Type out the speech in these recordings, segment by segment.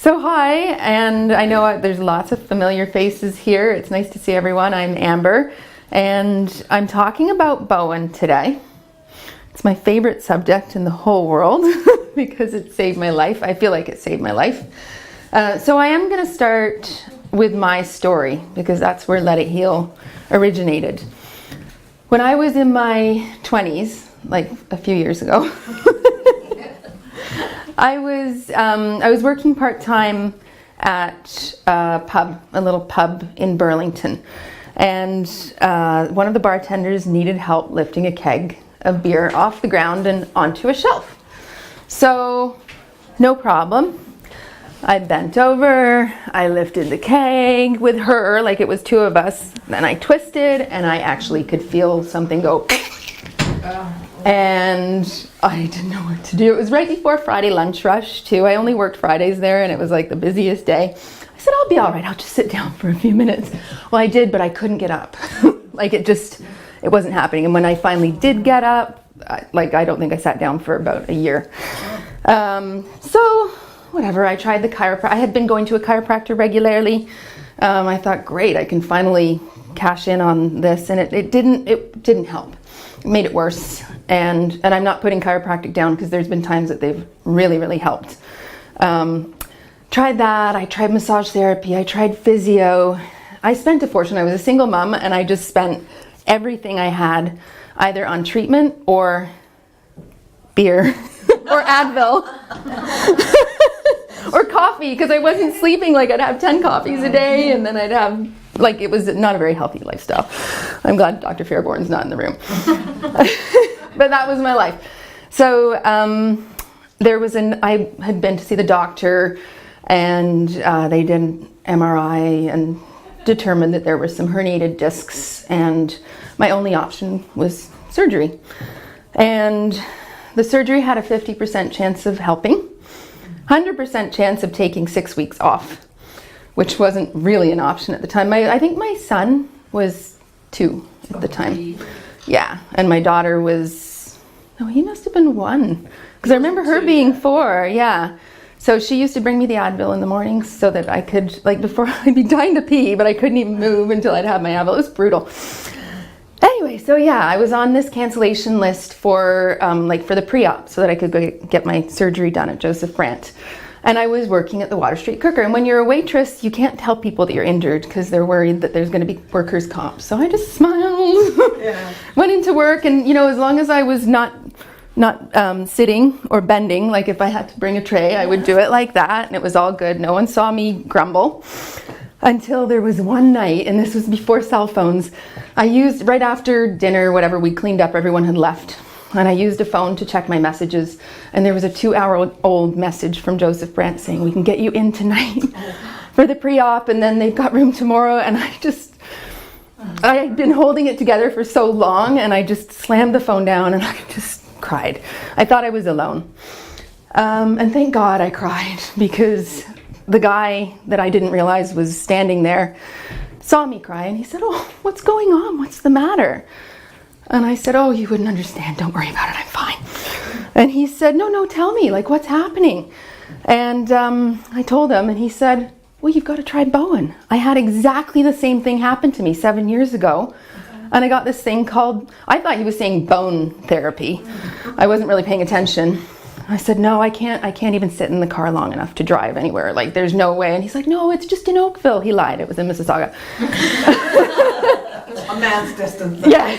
So hi, and I know there's lots of familiar faces here. It's nice to see everyone. I'm Amber, and I'm talking about Bowen today. It's my favorite subject in the whole world because it saved my life. I feel like it saved my life. So I am going to start with my story because that's where Let It Heal originated. When I was in my 20s, like a few years ago, I was working part-time at a little pub in Burlington, and one of the bartenders needed help lifting a keg of beer off the ground and onto a shelf. So, no problem. I bent over, I lifted the keg with her, like it was two of us, then I twisted, and I actually could feel something go and I didn't know what to do. It was right before Friday lunch rush too. I only worked Fridays there and it was like the busiest day. I said, I'll be all right, I'll just sit down for a few minutes. Well, I did, but I couldn't get up. Like it wasn't happening. And when I finally did get up, I don't think I sat down for about a year. So whatever, I tried the chiropractor. I had been going to a chiropractor regularly. I thought, great, I can finally cash in on this. And it didn't help. It made it worse. And I'm not putting chiropractic down because there's been times that they've really, really helped. Tried that, I tried massage therapy, I tried physio. I spent a fortune. I was a single mom and I just spent everything I had either on treatment or beer or Advil or coffee because I wasn't sleeping. Like I'd have 10 coffees a day and then I'd have, like it was not a very healthy lifestyle. I'm glad Dr. Fairborn's not in the room. But that was my life. So I had been to see the doctor and they did an MRI and determined that there were some herniated discs and my only option was surgery. And the surgery had a 50% chance of helping, 100% chance of taking 6 weeks off, which wasn't really an option at the time. I think my son was 2 at the time. Yeah, and my daughter he must have been 1. Because I remember her being 4, yeah. So she used to bring me the Advil in the mornings so that I could, before I'd be dying to pee, but I couldn't even move until I'd have my Advil. It was brutal. Anyway, so yeah, I was on this cancellation list for the pre-op so that I could get my surgery done at Joseph Brant. And I was working at the Water Street Cooker. And when you're a waitress, you can't tell people that you're injured because they're worried that there's going to be workers' comp. So I just smiled, went into work, and as long as I was not sitting or bending, like if I had to bring a tray, I would do it like that, and it was all good. No one saw me grumble. Until there was one night, and this was before cell phones, I used, right after dinner, whatever, we cleaned up, everyone had left. And I used a phone to check my messages, and there was a 2-hour-old message from Joseph Brant saying, we can get you in tonight for the pre-op, and then they've got room tomorrow. And I had been holding it together for so long, and I just slammed the phone down, and I just cried. I thought I was alone. And thank God I cried, because the guy that I didn't realize was standing there saw me cry, and he said, oh, what's going on? What's the matter? And I said, oh, you wouldn't understand. Don't worry about it. I'm fine. And he said, no, tell me, what's happening? And I told him, and he said, well, you've got to try Bowen. I had exactly the same thing happen to me 7 years ago. And I got this thing called, I thought he was saying bone therapy. I wasn't really paying attention. I said, no, I can't even sit in the car long enough to drive anywhere. There's no way. And he's like, no, it's just in Oakville. He lied. It was in Mississauga. A man's distance. Yeah.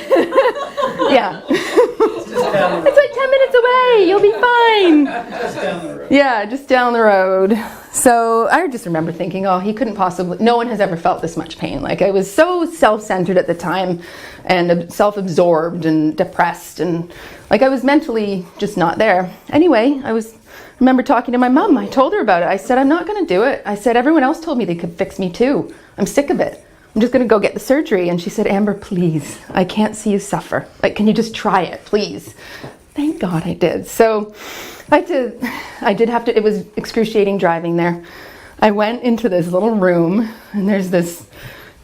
Yeah. It's like 10 minutes away. You'll be fine. Just down the road. Yeah, just down the road. So I just remember thinking, oh, he couldn't possibly, no one has ever felt this much pain. I was so self-centered at the time and self-absorbed and depressed, and I was mentally just not there. Anyway, remember talking to my mom. I told her about it. I said, I'm not going to do it. I said, everyone else told me they could fix me too. I'm sick of it. I'm just going to go get the surgery. And she said, Amber, please, I can't see you suffer. Can you just try it, please? Thank God I did. So I did have to, it was excruciating driving there. I went into this little room, and there's this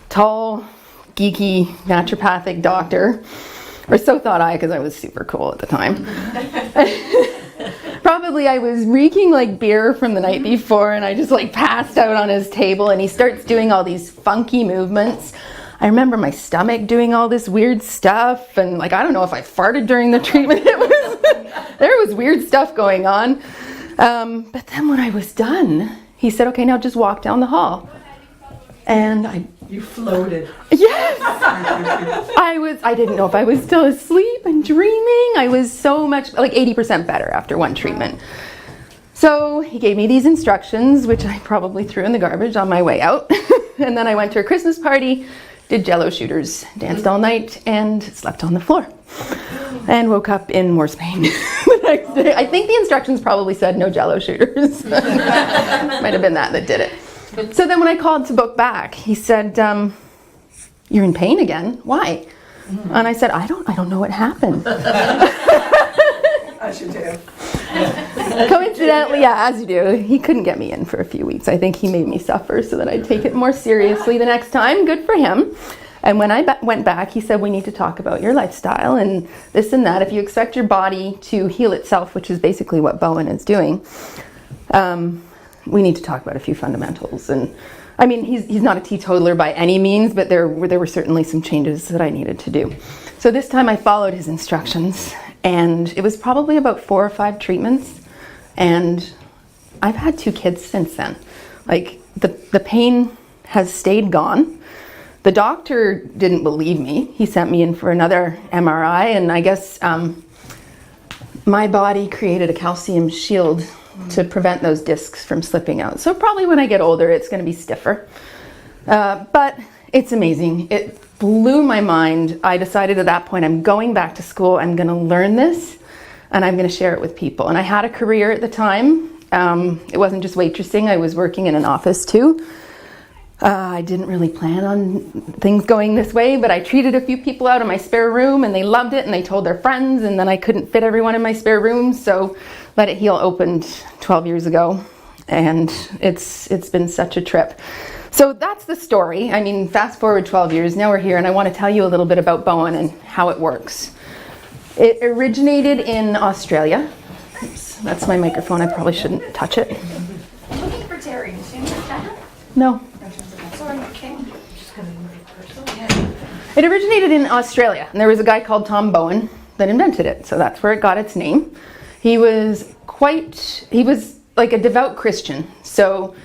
tall, geeky naturopathic doctor, or so thought I, because I was super cool at the time. Probably I was reeking like beer from the night before, and I just like passed out on his table, and he starts doing all these funky movements. I remember my stomach doing all this weird stuff, and like I don't know if I farted during the treatment. There was weird stuff going on. But then when I was done, he said, "Okay, now just walk down the hall." And You floated. yes! I didn't know if I was still asleep and dreaming. I was so much, like 80% better after one treatment. So he gave me these instructions, which I probably threw in the garbage on my way out. And then I went to a Christmas party, did Jello shooters, danced all night, and slept on the floor. And woke up in worse pain the next day. I think the instructions probably said no Jello shooters. Might have been that did it. So then when I called to book back, he said, "You're in pain again? Why?" And I said, I don't know what happened. As you do. Coincidentally, yeah, as you do, he couldn't get me in for a few weeks. I think he made me suffer so that I'd take it more seriously the next time. Good for him. And when I went back, he said, "We need to talk about your lifestyle and this and that. If you expect your body to heal itself," which is basically what Bowen is doing, we need to talk about a few fundamentals. And I mean, he's not a teetotaler by any means, but there were certainly some changes that I needed to do. So this time I followed his instructions, and it was probably about 4 or 5 treatments. And I've had 2 kids since then. Like the pain has stayed gone. The doctor didn't believe me. He sent me in for another MRI, and I guess my body created a calcium shield to prevent those discs from slipping out. So probably when I get older, it's going to be stiffer. But it's amazing. It blew my mind. I decided at that point, I'm going back to school. I'm going to learn this, and I'm going to share it with people. And I had a career at the time. It wasn't just waitressing. I was working in an office too. I didn't really plan on things going this way, but I treated a few people out in my spare room, and they loved it, and they told their friends, and then I couldn't fit everyone in my spare room, so Let It Heal opened 12 years ago, and it's been such a trip. So that's the story. I mean, fast forward 12 years, now we're here, and I want to tell you a little bit about Bowen and how it works. It originated in Australia. Oops, that's my microphone. I probably shouldn't touch it. I'm looking for Terry. Is she in the chat? No. Sorry, okay. It originated in Australia, and there was a guy called Tom Bowen that invented it, so that's where it got its name. He was like a devout Christian, so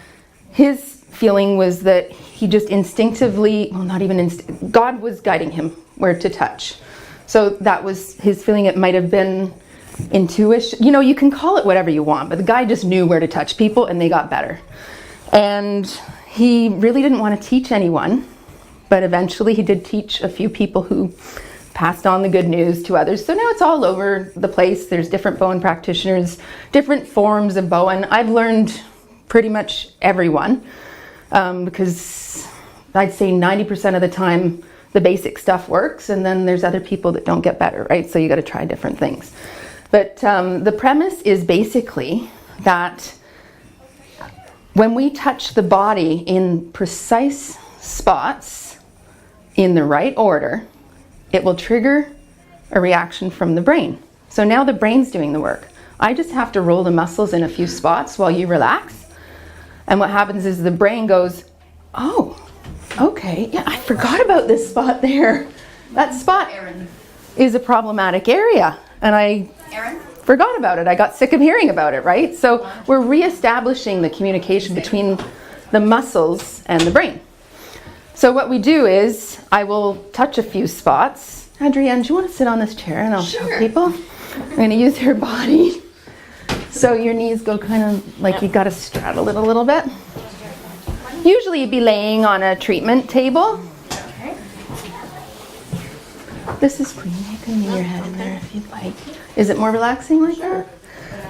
his feeling was that he just instinctively, well, not even God was guiding him where to touch. So that was his feeling. It might have been intuition. You know, you can call it whatever you want, but the guy just knew where to touch people, and they got better. And he really didn't want to teach anyone, but eventually he did teach a few people who passed on the good news to others. So now it's all over the place. There's different Bowen practitioners, different forms of Bowen. I've learned pretty much everyone because I'd say 90% of the time the basic stuff works, and then there's other people that don't get better, right? So you got to try different things. But the premise is basically that when we touch the body in precise spots in the right order, it will trigger a reaction from the brain. So now the brain's doing the work. I just have to roll the muscles in a few spots while you relax. And what happens is the brain goes, "Oh, okay, yeah, I forgot about this spot there. That spot is a problematic area." And I forgot about it. I got sick of hearing about it, right? So we're reestablishing the communication between the muscles and the brain. So what we do is I will touch a few spots. Adrienne, do you want to sit on this chair and I'll show people? I'm going to use your body. So your knees go kind of like you got to straddle it a little bit. Usually you'd be laying on a treatment table. This is clean. You can lay your head in there if you'd like. Is it more relaxing like that?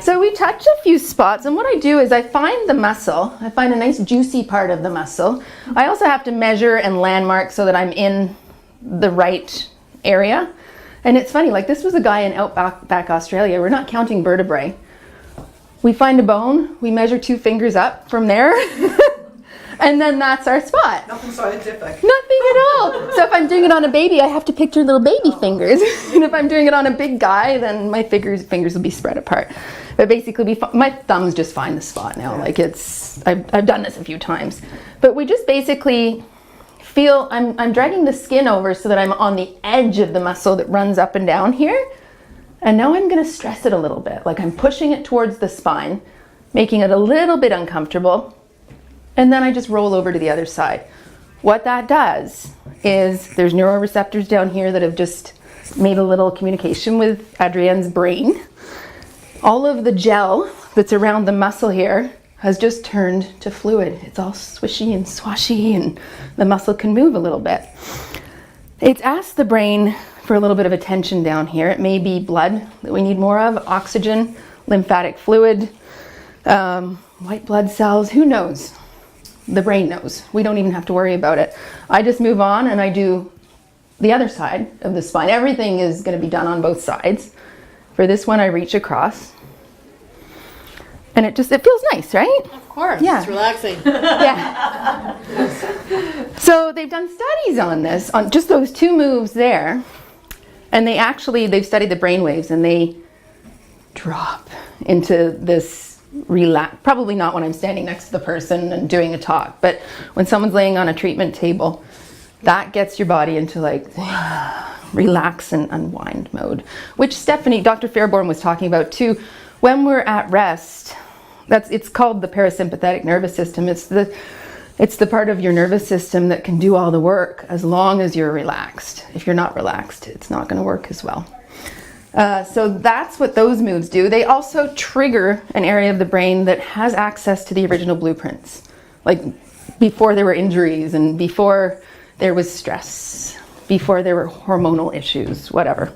So we touch a few spots, and what I do is I find the muscle. I find a nice juicy part of the muscle. I also have to measure and landmark so that I'm in the right area. And it's funny, like this was a guy in outback Australia. We're not counting vertebrae. We find a bone, we measure 2 fingers up from there, And then that's our spot. Nothing scientific. Nothing at all. So if I'm doing it on a baby, I have to picture little baby fingers. And if I'm doing it on a big guy, then my fingers will be spread apart. But basically, my thumbs just find the spot now. Like I've done this a few times. But we just basically feel, I'm dragging the skin over so that I'm on the edge of the muscle that runs up and down here. And now I'm going to stress it a little bit. Like I'm pushing it towards the spine, making it a little bit uncomfortable. And then I just roll over to the other side. What that does is there's neuroreceptors down here that have just made a little communication with Adrienne's brain. All of the gel that's around the muscle here has just turned to fluid. It's all swishy and swashy, and the muscle can move a little bit. It's asked the brain for a little bit of attention down here. It may be blood that we need more of, oxygen, lymphatic fluid, white blood cells, who knows? The brain knows. We don't even have to worry about it. I just move on and I do the other side of the spine. Everything is going to be done on both sides. For this one, I reach across. And it feels nice, right? Of course. Yeah. It's relaxing. Yeah. So they've done studies on this, on just those two moves there. And they've studied the brain waves, and they drop into this relax, probably not when I'm standing next to the person and doing a talk, but when someone's laying on a treatment table, that gets your body into like relax and unwind mode, which Dr. Fairborn was talking about too. When we're at rest, it's called the parasympathetic nervous system. It's the part of your nervous system that can do all the work as long as you're relaxed. If you're not relaxed, it's not going to work as well. So that's what those moves do. They also trigger an area of the brain that has access to the original blueprints, like before there were injuries and before there was stress, before there were hormonal issues, whatever.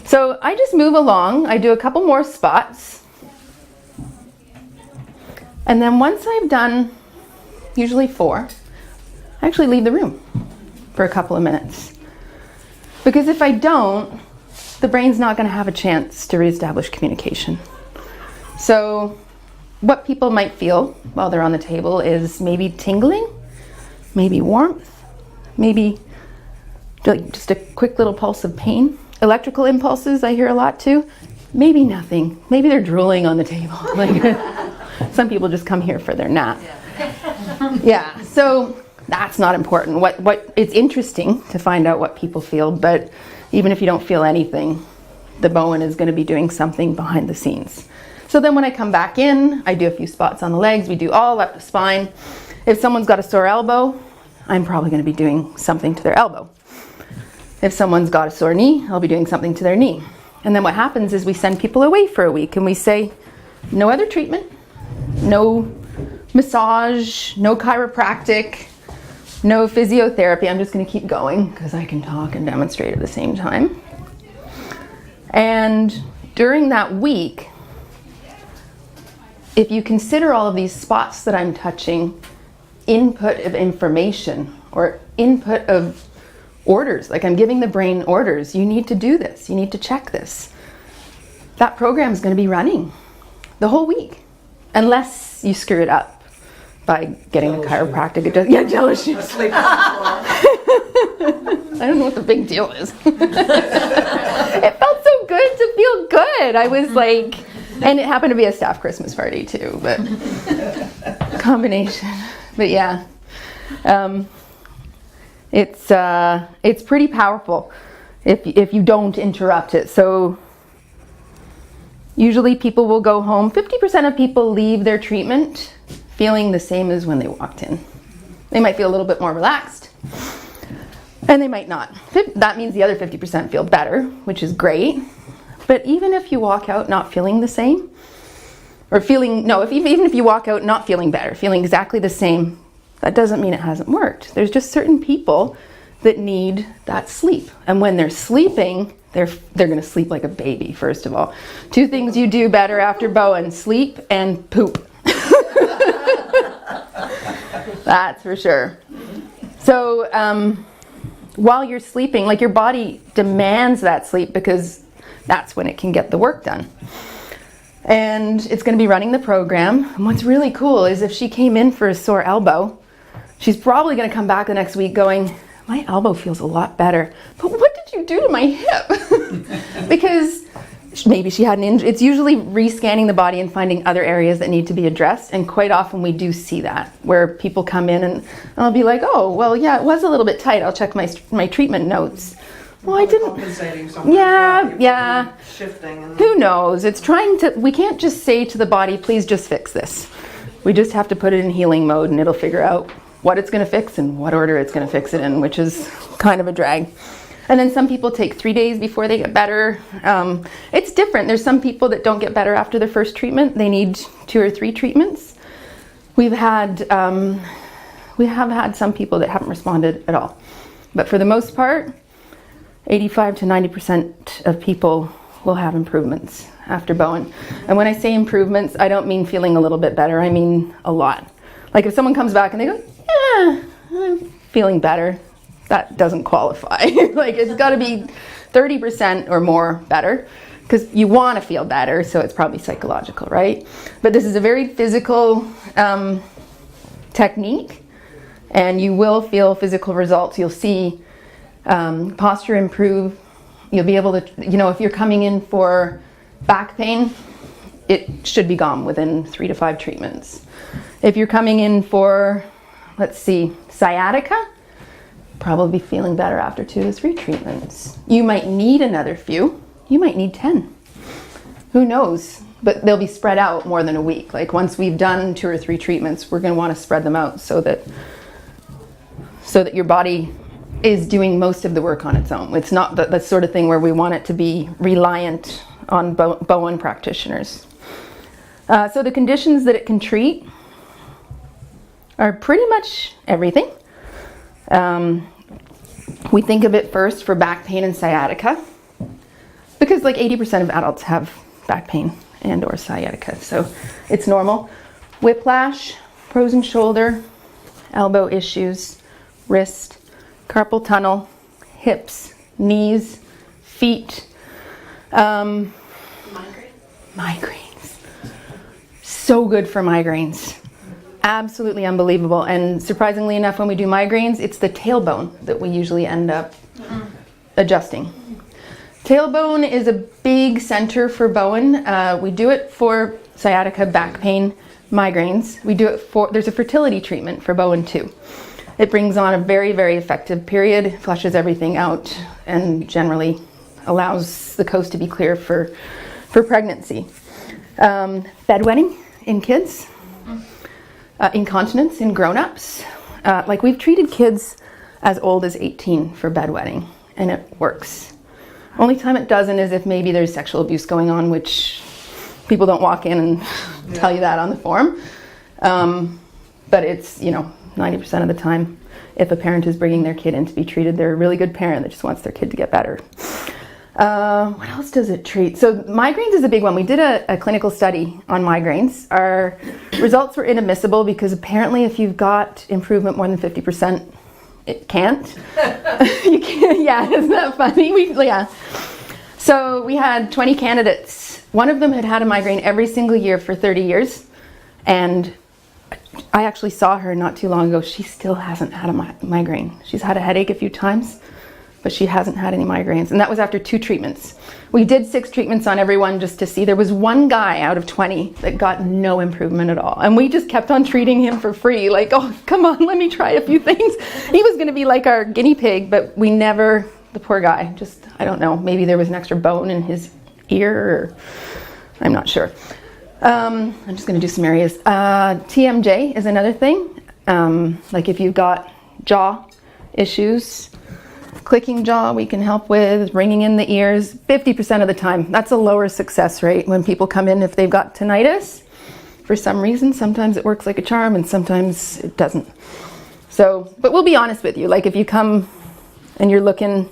So I just move along. I do a couple more spots. And then once I've done usually 4, I actually leave the room for a couple of minutes. Because if I don't, the brain's not going to have a chance to reestablish communication. So what people might feel while they're on the table is maybe tingling, maybe warmth, maybe just a quick little pulse of pain. Electrical impulses I hear a lot too. Maybe nothing. Maybe they're drooling on the table. Like some people just come here for their nap. Yeah, so that's not important. What it's interesting to find out what people feel, but even if you don't feel anything, the Bowen is going to be doing something behind the scenes. So then when I come back in, I do a few spots on the legs. We do all up the spine. If someone's got a sore elbow, I'm probably going to be doing something to their elbow. If someone's got a sore knee, I'll be doing something to their knee. And then what happens is we send people away for a week and we say, no other treatment, no massage, no chiropractic, no physiotherapy. I'm just going to keep going because I can talk and demonstrate at the same time. And during that week, if you consider all of these spots that I'm touching input of information or input of orders, like I'm giving the brain orders, you need to do this, you need to check this. That program is going to be running the whole week, unless you screw it up by getting a chiropractic. Jealous you. I don't know what the big deal is. It felt so good to feel good. I was like, and it happened to be a staff Christmas party too, but combination. But yeah, it's pretty powerful if you don't interrupt it. So usually people will go home. 50% of people leave their treatment feeling the same as when they walked in. They might feel a little bit more relaxed, and they might not. That means the other 50% feel better, which is great. But even if you walk out not feeling the same, or even if you walk out not feeling better, feeling exactly the same, that doesn't mean it hasn't worked. There's just certain people that need that sleep. And when they're sleeping, they're going to sleep like a baby, first of all. 2 things you do better after Bowen: sleep and poop. That's for sure. So while you're sleeping, like your body demands that sleep because that's when it can get the work done. And it's going to be running the program. And what's really cool is if she came in for a sore elbow, she's probably going to come back the next week going, my elbow feels a lot better. But what did you do to my hip? Because maybe she had an injury. It's usually rescanning the body and finding other areas that need to be addressed. And quite often we do see that, where people come in and I'll be like, oh, well, yeah, it was a little bit tight. I'll check my treatment notes. Well, I didn't. Compensating something. Yeah. Shifting. And Who knows? It's we can't just say to the body, please just fix this. We just have to put it in healing mode and it'll figure out what it's going to fix and what order it's going to fix it in, which is kind of a drag. And then some people take 3 days before they get better. It's different. There's some people that don't get better after their first treatment. They need 2 or 3 treatments. We have had some people that haven't responded at all. But for the most part, 85 to 90% of people will have improvements after Bowen. And when I say improvements, I don't mean feeling a little bit better. I mean a lot. Like if someone comes back and they go, yeah, I'm feeling better, that doesn't qualify. Like it's got to be 30% or more better, because you want to feel better, so it's probably psychological, right? But this is a very physical technique, and you will feel physical results. You'll see posture improve. You'll be able to, if you're coming in for back pain, it should be gone within 3 to 5 treatments. If you're coming in for, let's see, sciatica, probably feeling better after 2 to 3 treatments. You might need another few. You might need 10. Who knows? But they'll be spread out more than a week. Like once we've done 2 or 3 treatments, we're going to want to spread them out so that your body is doing most of the work on its own. It's not the sort of thing where we want it to be reliant on Bowen practitioners. So the conditions that it can treat are pretty much everything. We think of it first for back pain and sciatica, because like 80% of adults have back pain and or sciatica, so it's normal. Whiplash, frozen shoulder, elbow issues, wrist, carpal tunnel, hips, knees, feet, migraines. So good for migraines. Absolutely unbelievable. And surprisingly enough, when we do migraines, it's the tailbone that we usually end up adjusting. Tailbone is a big center for Bowen. We do it for sciatica, back pain, migraines. We do it there's a fertility treatment for Bowen too. It brings on a very, very effective period, flushes everything out, and generally allows the coast to be clear for pregnancy. Bedwetting in kids. Incontinence in grown-ups. Like we've treated kids as old as 18 for bedwetting, and it works. Only time it doesn't is if maybe there's sexual abuse going on, which people don't walk in and tell you that on the form. But it's, 90% of the time, if a parent is bringing their kid in to be treated, they're a really good parent that just wants their kid to get better. What else does it treat? So migraines is a big one. We did a clinical study on migraines. Our results were inadmissible because apparently if you've got improvement more than 50%, it can't. You can't. Yeah, isn't that funny? So we had 20 candidates. One of them had had a migraine every single year for 30 years. And I actually saw her not too long ago. She still hasn't had a migraine. She's had a headache a few times, but she hasn't had any migraines. And that was after 2 treatments. We did 6 treatments on everyone just to see. There was one guy out of 20 that got no improvement at all. And we just kept on treating him for free. Like, oh, come on, let me try a few things. He was going to be like our guinea pig, but we never, the poor guy, just, I don't know, maybe there was an extra bone in his ear, or I'm not sure. I'm just going to do some areas. TMJ is another thing. Like if you've got jaw issues, clicking jaw we can help with, ringing in the ears, 50% of the time. That's a lower success rate when people come in if they've got tinnitus. For some reason, sometimes it works like a charm and sometimes it doesn't. So, but we'll be honest with you. Like if you come and you're looking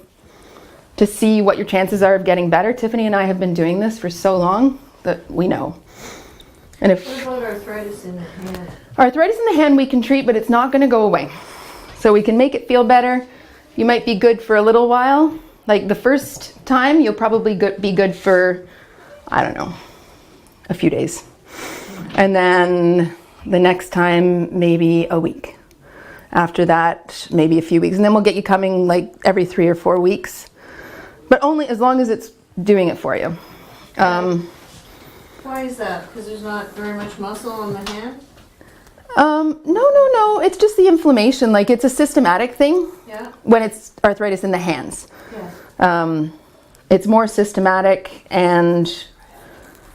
to see what your chances are of getting better, Tiffany and I have been doing this for so long that we know. And if what about arthritis in the hand? Arthritis in the hand we can treat, but it's not going to go away. So we can make it feel better. You might be good for a little while. Like the first time, you'll probably be good for, I don't know, a few days. And then the next time, maybe a week. After that, maybe a few weeks. And then we'll get you coming like every 3 or 4 weeks. But only as long as it's doing it for you. Why is that? Because there's not very much muscle on the hand? No. It's just the inflammation. Like, it's a systematic thing. Yeah. When it's arthritis in the hands. Yeah. It's more systematic, and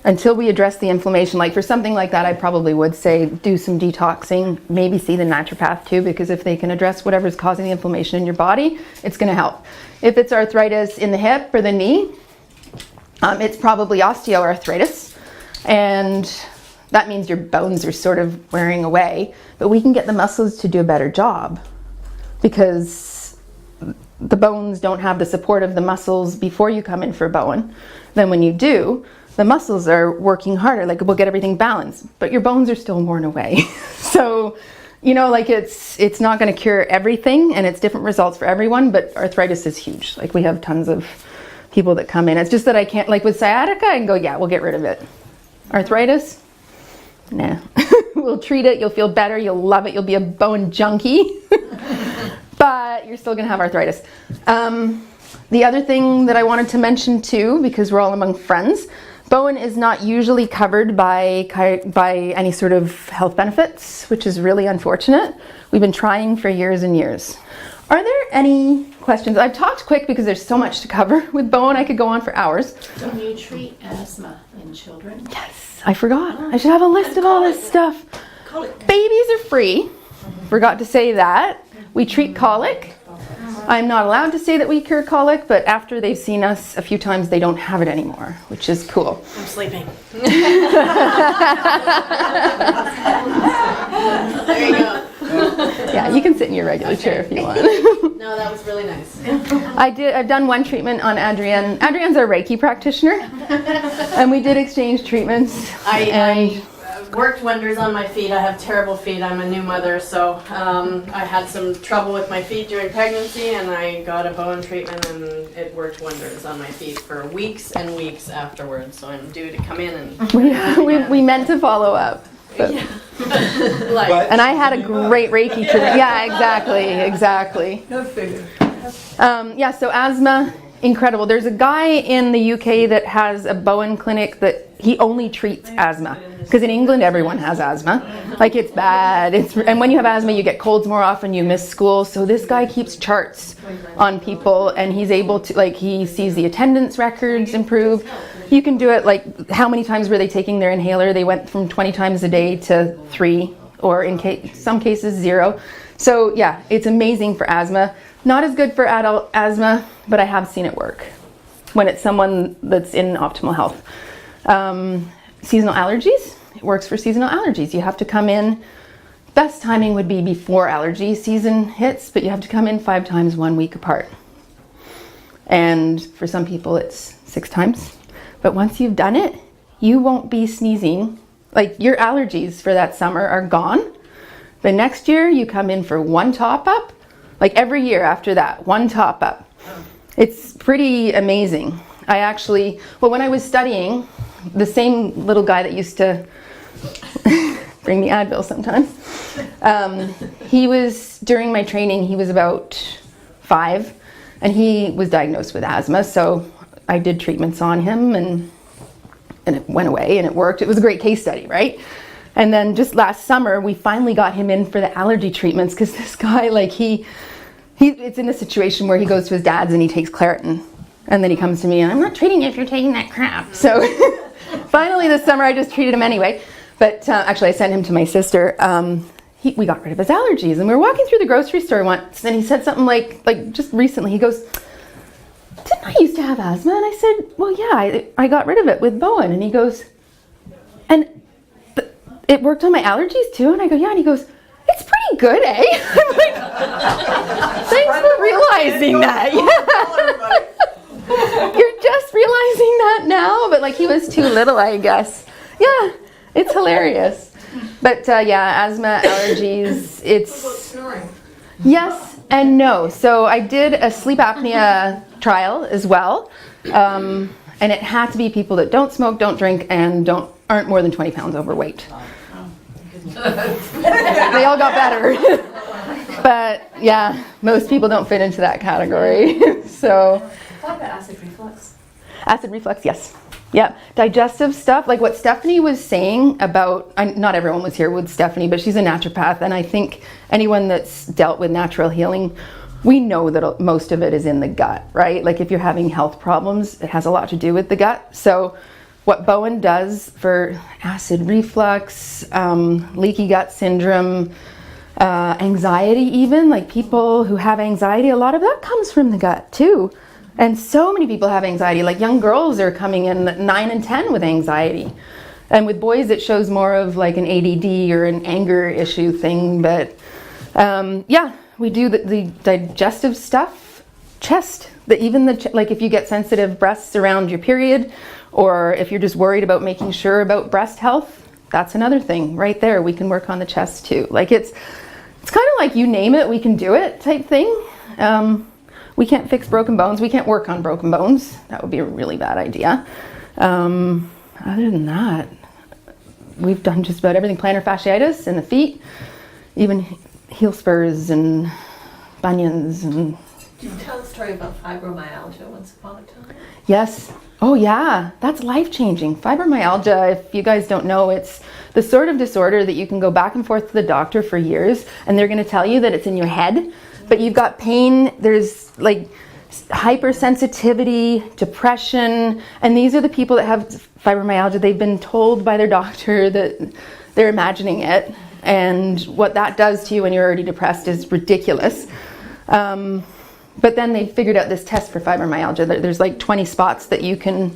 until we address the inflammation, like for something like that, I probably would say do some detoxing, maybe see the naturopath too, because if they can address whatever's causing the inflammation in your body, it's going to help. If it's arthritis in the hip or the knee, it's probably osteoarthritis, and that means your bones are sort of wearing away, but we can get the muscles to do a better job because the bones don't have the support of the muscles before you come in for Bowen. Then when you do, the muscles are working harder, like we'll get everything balanced, but your bones are still worn away. So, like it's not going to cure everything, and it's different results for everyone, but arthritis is huge. Like, we have tons of people that come in. It's just that I can't, like with sciatica, I can go, yeah, we'll get rid of it. Arthritis, nah. We'll treat it, you'll feel better, you'll love it, you'll be a Bowen junkie, but you're still going to have arthritis. The other thing that I wanted to mention too, because we're all among friends, Bowen is not usually covered by any sort of health benefits, which is really unfortunate. We've been trying for years and years. Are there any questions? I've talked quick because there's so much to cover with Bowen. I could go on for hours. Don't you treat asthma in children? Yes, I forgot. I should have a list of all this stuff. Babies are free. Forgot to say that. We treat colic. I'm not allowed to say that we cure colic, but after they've seen us a few times, they don't have it anymore, which is cool. I'm sleeping. There you go. Yeah, you can sit in your regular chair if you want. No, that was really nice. I've done one treatment on Adrienne. Adrienne's our Reiki practitioner, and we did exchange treatments. I worked wonders on my feet. I have terrible feet. I'm a new mother, so I had some trouble with my feet during pregnancy, and I got a Bowen treatment, and it worked wonders on my feet for weeks and weeks afterwards. So I'm due to come in and we meant to follow up. But. And I had a great Reiki treatment. Yeah, exactly. No figure. So asthma, incredible. There's a guy in the UK that has a Bowen clinic that he only treats asthma. Because in England, everyone has asthma. Like, it's bad. And when you have asthma, you get colds more often, you miss school. So this guy keeps charts on people, and he's able to, like, he sees the attendance records improve. You can do it, like, how many times were they taking their inhaler? They went from 20 times a day to 3, or in some cases 0. So yeah, it's amazing for asthma. Not as good for adult asthma, but I have seen it work when it's someone that's in optimal health. Seasonal allergies, it works for seasonal allergies. You have to come in, best timing would be before allergy season hits, but you have to come in 5 times 1 week apart. And for some people it's 6 times. But once you've done it, you won't be sneezing. Like, your allergies for that summer are gone. The next year you come in for 1 top up, like every year after that, 1 top up. It's pretty amazing. When I was studying, the same little guy that used to bring me Advil sometimes, during my training, he was about 5, and he was diagnosed with asthma, so I did treatments on him, and it went away, and it worked. It was a great case study, right? And then just last summer, we finally got him in for the allergy treatments, because this guy, like, it's in a situation where he goes to his dad's and he takes Claritin, and then he comes to me, and I'm not treating you if you're taking that crap. So finally this summer, I just treated him anyway. But actually, I sent him to my sister. We got rid of his allergies, and we were walking through the grocery store once, and he said something like just recently, he goes, "Didn't I used to have asthma?" And I said, "Well, yeah, I got rid of it with Bowen." And he goes, "And it worked on my allergies too?" And I go, "Yeah." And he goes, "It's pretty good, eh?" I'm like, "Thanks for realizing that." Yeah. You're just realizing that now, but like, he was too little, I guess. Yeah, it's hilarious. But asthma, allergies, it's... Snoring. Yes and no. So I did a sleep apnea trial as well, and it had to be people that don't smoke, don't drink, and aren't more than 20 pounds overweight. They all got better. But yeah, most people don't fit into that category. So What about acid reflux? acid reflux, yes. Yeah, digestive stuff, like what Stephanie was saying about, not everyone was here with Stephanie, but she's a naturopath, and I think anyone that's dealt with natural healing, we know that most of it is in the gut, right? Like if you're having health problems, it has a lot to do with the gut. So what Bowen does for acid reflux, leaky gut syndrome, anxiety even, like people who have anxiety, a lot of that comes from the gut too. And so many people have anxiety, like young girls are coming in 9 and 10 with anxiety. And with boys, it shows more of like an ADD or an anger issue thing. But yeah, we do the digestive stuff, chest, like if you get sensitive breasts around your period, or if you're just worried about making sure about breast health, that's another thing right there. We can work on the chest too. Like it's kind of like you name it, we can do it type thing. We can't fix broken bones. We can't work on broken bones. That would be a really bad idea. Other than that, we've done just about everything. Plantar fasciitis in the feet, even heel spurs and bunions. And Did you tell a story about fibromyalgia once upon a time? yes. Oh yeah, that's life-changing. Fibromyalgia, if you guys don't know, it's the sort of disorder that you can go back and forth to the doctor for years and they're going to tell you that it's in your head, but you've got pain, there's like hypersensitivity, depression, and these are the people that have fibromyalgia. They've been told by their doctor that they're imagining it, and what that does to you when you're already depressed is ridiculous. But then they figured out this test for fibromyalgia. There's like 20 spots that you can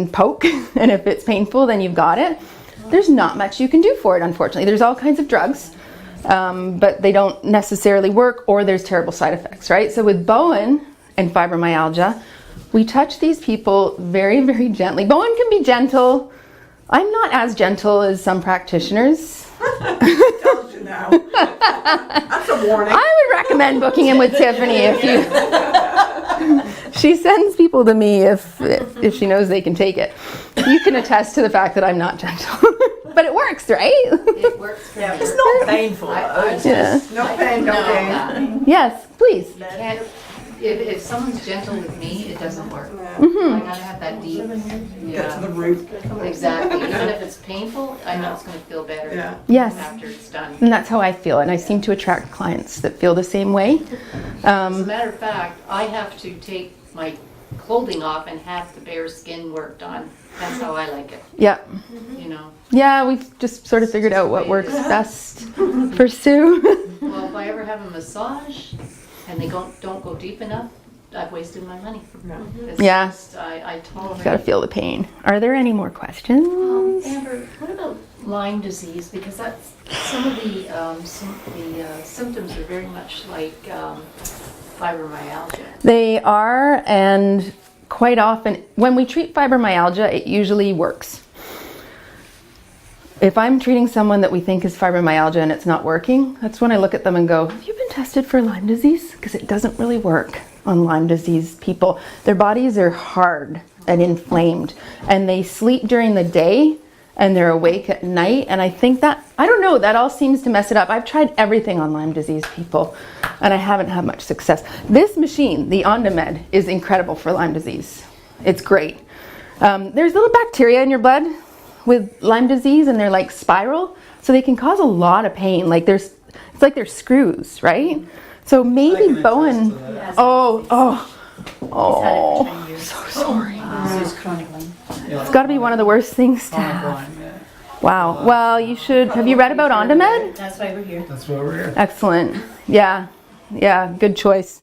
poke, and if it's painful, then you've got it. There's not much you can do for it, unfortunately. There's all kinds of drugs, but they don't necessarily work, or there's terrible side effects, right? So with Bowen and fibromyalgia, we touch these people very, very gently. Bowen can be gentle. I'm not as gentle as some practitioners. Tells you now. That's a warning. I would recommend booking in with Tiffany if you. She sends people to me if she knows they can take it. You can attest to the fact that I'm not gentle, but it works, right? It works for me. It's not painful. Yeah. No pain, no gain. Yes, please. Can't- If someone's gentle with me, it doesn't work. Mm-hmm. I gotta have that deep. Get to the root. Exactly. Even if it's painful, I know it's gonna feel better Yeah. Yes. after it's done. And that's how I feel, and I seem to attract clients that feel the same way. As a matter of fact, I have to take my clothing off and have the bare skin worked on. That's how I like it, Yeah. you know. Yeah, we've just sort of figured out what works best for Sue. Well, if I ever have a massage and they don't go deep enough, I've wasted my money. It's Yeah. just, I tolerate. Gotta feel the pain. Are there any more questions? Amber, what about Lyme disease? Because that's some of the symptoms are very much like fibromyalgia. They are, and quite often, when we treat fibromyalgia, it usually works. If I'm treating someone that we think is fibromyalgia and it's not working, that's when I look at them and go, have you been tested for Lyme disease? Because it doesn't really work on Lyme disease people. Their bodies are hard and inflamed, and they sleep during the day and they're awake at night. And I think that, I don't know, that all seems to mess it up. I've tried everything on Lyme disease people and I haven't had much success. This machine, the OnDoMed, is incredible for Lyme disease. It's great. There's little bacteria in your blood with Lyme disease, and they're like spiral, so they can cause a lot of pain. Like it's like they're screws, right? So maybe Bowen. Oh, so sorry. It's chronic one. It's got to be one of the worst things to have. Wow. Well, you should. Have you read about OnDoMed? That's why we're here. That's why we're here. Excellent. Yeah. Good choice.